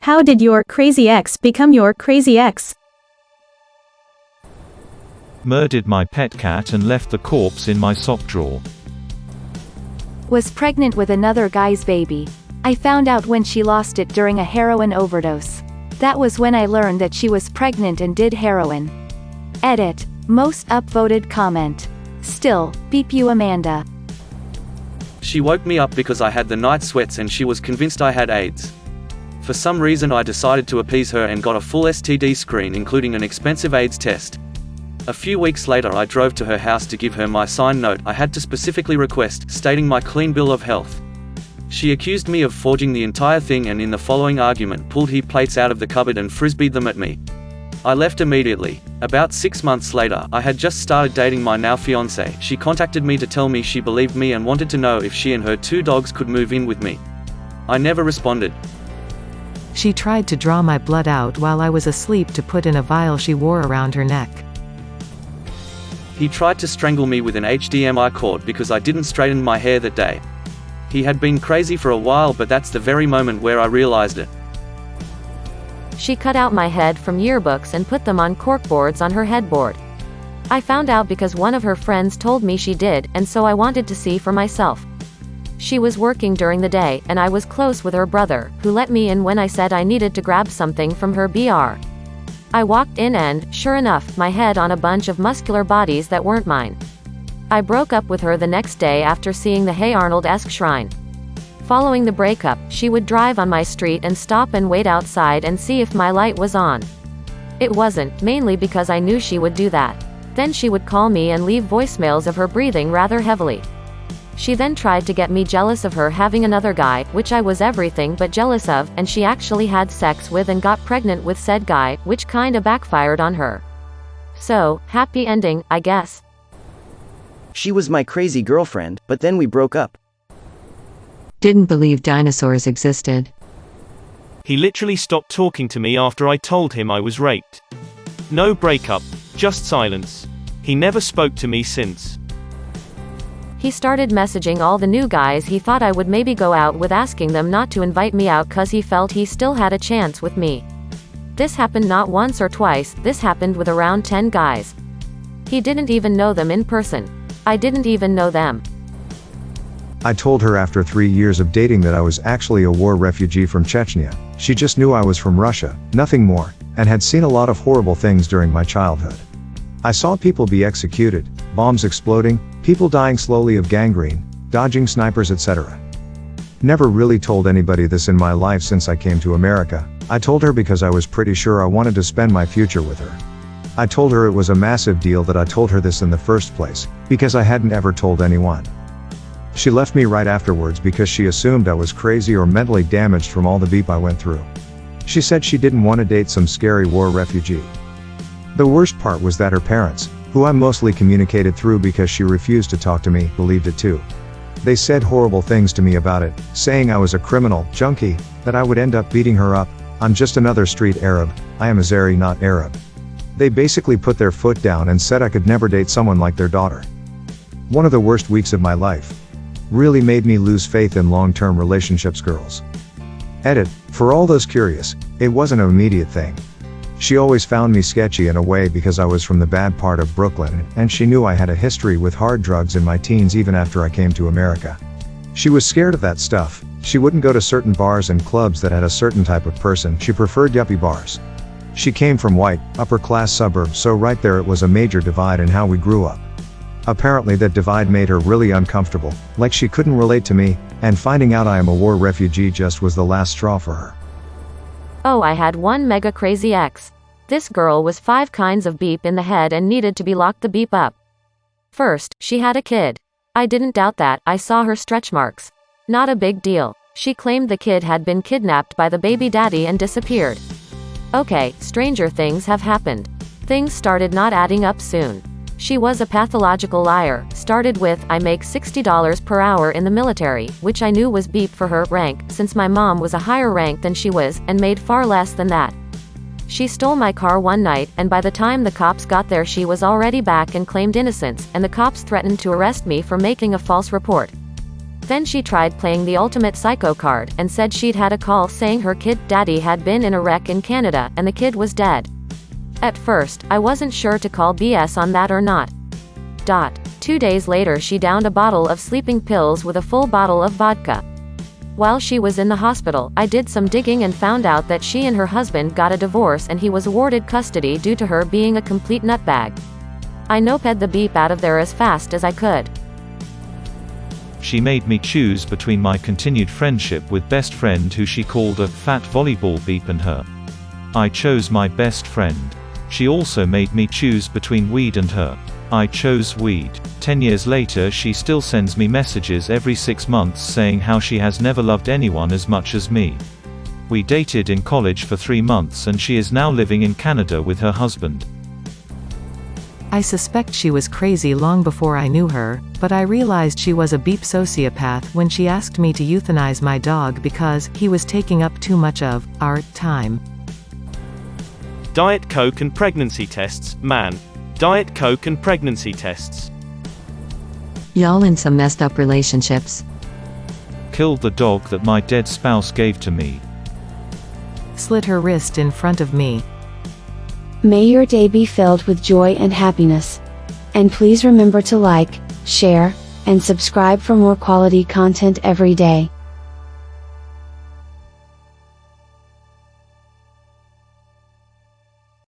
How did your crazy ex become your crazy ex? Murdered my pet cat and left the corpse in my sock drawer. Was pregnant with another guy's baby. I found out when she lost it during a heroin overdose. That was when I learned that she was pregnant and did heroin. Edit. Most upvoted comment. Still, beep you Amanda. She woke me up because I had the night sweats and she was convinced I had AIDS. For some reason I decided to appease her and got a full STD screen including an expensive AIDS test. A few weeks later I drove to her house to give her my signed note I had to specifically request, stating my clean bill of health. She accused me of forging the entire thing and in the following argument pulled heat plates out of the cupboard and frisbeed them at me. I left immediately. About 6 months later, I had just started dating my now fiancé. She contacted me to tell me she believed me and wanted to know if she and her 2 dogs could move in with me. I never responded. She tried to draw my blood out while I was asleep to put in a vial she wore around her neck. He tried to strangle me with an HDMI cord because I didn't straighten my hair that day. He had been crazy for a while, but that's the very moment where I realized it. She cut out my head from yearbooks and put them on corkboards on her headboard. I found out because one of her friends told me she did, and so I wanted to see for myself. She was working during the day, and I was close with her brother, who let me in when I said I needed to grab something from her BR. I walked in and, sure enough, my head on a bunch of muscular bodies that weren't mine. I broke up with her the next day after seeing the Hey Arnold-esque shrine. Following the breakup, she would drive on my street and stop and wait outside and see if my light was on. It wasn't, mainly because I knew she would do that. Then she would call me and leave voicemails of her breathing rather heavily. She then tried to get me jealous of her having another guy, which I was everything but jealous of, and she actually had sex with and got pregnant with said guy, which kinda backfired on her. So, happy ending, I guess. She was my crazy girlfriend, but then we broke up. Didn't believe dinosaurs existed. He literally stopped talking to me after I told him I was raped. No breakup, just silence. He never spoke to me since. He started messaging all the new guys he thought I would maybe go out with, asking them not to invite me out cause he felt he still had a chance with me. This happened not once or twice, this happened with around 10 guys. He didn't even know them in person. I didn't even know them. I told her after 3 years of dating that I was actually a war refugee from Chechnya. She just knew I was from Russia, nothing more, and had seen a lot of horrible things during my childhood. I saw people be executed, bombs exploding, people dying slowly of gangrene, dodging snipers, etc. Never really told anybody this in my life since I came to America. I told her because I was pretty sure I wanted to spend my future with her. I told her it was a massive deal that I told her this in the first place, because I hadn't ever told anyone. She left me right afterwards because she assumed I was crazy or mentally damaged from all the beep I went through. She said she didn't want to date some scary war refugee. The worst part was that her parents, who I mostly communicated through because she refused to talk to me, believed it too. They said horrible things to me about it, saying I was a criminal, junkie, that I would end up beating her up. I'm just another street Arab, I am Azeri not Arab. They basically put their foot down and said I could never date someone like their daughter. One of the worst weeks of my life. Really made me lose faith in long-term relationships. Girls. Edit. For all those curious, it wasn't an immediate thing. She always found me sketchy in a way because I was from the bad part of Brooklyn, and she knew I had a history with hard drugs in my teens even after I came to America. She was scared of that stuff. She wouldn't go to certain bars and clubs that had a certain type of person. She preferred yuppie bars. She came from white, upper-class suburbs, so right there it was a major divide in how we grew up. Apparently that divide made her really uncomfortable, like she couldn't relate to me, and finding out I am a war refugee just was the last straw for her. Oh, I had one mega crazy ex. This girl was 5 kinds of beep in the head and needed to be locked the beep up. First, she had a kid. I didn't doubt that, I saw her stretch marks. Not a big deal. She claimed the kid had been kidnapped by the baby daddy and disappeared. Okay, stranger things have happened. Things started not adding up soon. She was a pathological liar. Started with, I make $60 per hour in the military, which I knew was beep for her rank, since my mom was a higher rank than she was, and made far less than that. She stole my car one night, and by the time the cops got there she was already back and claimed innocence, and the cops threatened to arrest me for making a false report. Then she tried playing the ultimate psycho card, and said she'd had a call saying her kid daddy had been in a wreck in Canada, and the kid was dead. At first, I wasn't sure to call BS on that or not. 2 days later she downed a bottle of sleeping pills with a full bottle of vodka. While she was in the hospital, I did some digging and found out that she and her husband got a divorce and he was awarded custody due to her being a complete nutbag. I noped the beep out of there as fast as I could. She made me choose between my continued friendship with best friend who she called a fat volleyball beep and her. I chose my best friend. She also made me choose between weed and her. I chose weed. 10 years later she still sends me messages every 6 months saying how she has never loved anyone as much as me. We dated in college for 3 months and she is now living in Canada with her husband. I suspect she was crazy long before I knew her, but I realized she was a beep sociopath when she asked me to euthanize my dog because he was taking up too much of our time. Diet Coke and pregnancy tests, man. Diet Coke and pregnancy tests. Y'all in some messed up relationships. Killed the dog that my dead spouse gave to me. Slit her wrist in front of me. May your day be filled with joy and happiness. And please remember to like, share, and subscribe for more quality content every day.